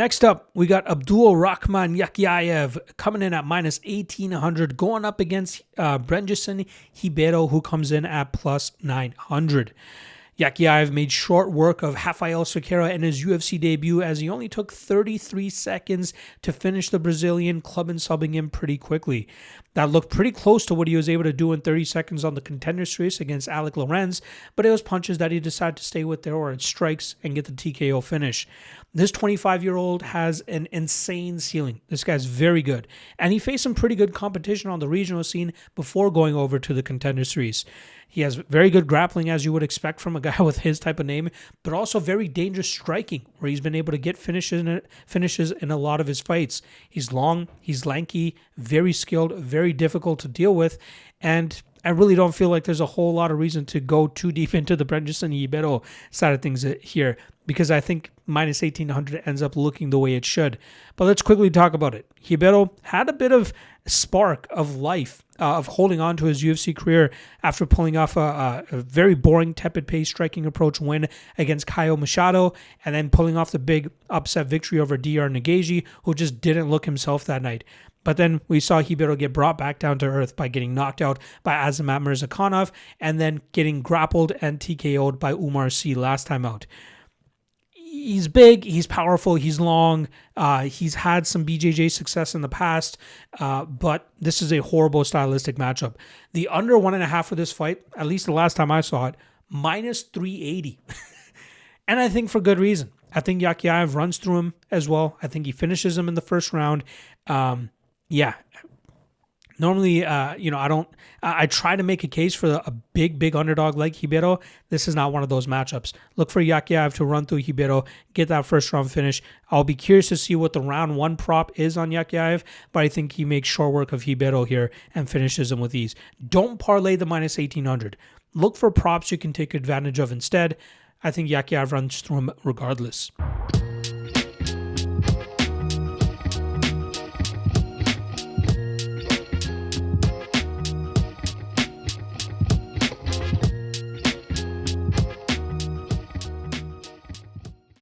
Next up, we got Abdul Rahman Yakhyaev coming in at minus 1,800, going up against Brenjison Ribeiro, who comes in at plus 900. Yakhyaev made short work of Rafael Cerqueira in his UFC debut, as he only took 33 seconds to finish the Brazilian, club and subbing him pretty quickly. That looked pretty close to what he was able to do in 30 seconds on the Contender series against Alec Lorenz, but it was punches that he decided to stay with there, or it strikes and get the TKO finish. This 25-year-old has an insane ceiling. This guy's very good, and he faced some pretty good competition on the regional scene before going over to the Contender series. He has very good grappling, as you would expect from a guy with his type of name, but also very dangerous striking, where he's been able to get finishes in a lot of his fights. He's long, he's lanky, very skilled, very difficult to deal with, and I really don't feel like there's a whole lot of reason to go too deep into the Brenjison Ribeiro side of things here, because I think minus 1,800 ends up looking the way it should. But let's quickly talk about it. Ribeiro had a bit of spark of life, of holding on to his UFC career after pulling off a very boring, tepid pace striking approach win against Caio Machado, and then pulling off the big upset victory over DR Nagaji, who just didn't look himself that night. But then we saw Ribeiro get brought back down to earth by getting knocked out by Azamat Murzakanov, and then getting grappled and TKO'd by Umar Sy last time out. He's big, he's powerful, he's long, he's had some BJJ success in the past, but this is a horrible stylistic matchup. The under 1.5 for this fight, at least the last time I saw it, minus 380. And I think for good reason. I think Yakhyaev runs through him as well. I think he finishes him in the first round. Normally, I try to make a case for a big underdog like Ribeiro. This is not one of those matchups. Look for Yakhyaev to run through Ribeiro, get that first round finish. I'll be curious to see what the round 1 prop is on Yakhyaev, but I think he makes short work of Ribeiro here and finishes him with ease. Don't parlay the minus 1,800. Look for props you can take advantage of instead. I think Yakhyaev runs through him regardless.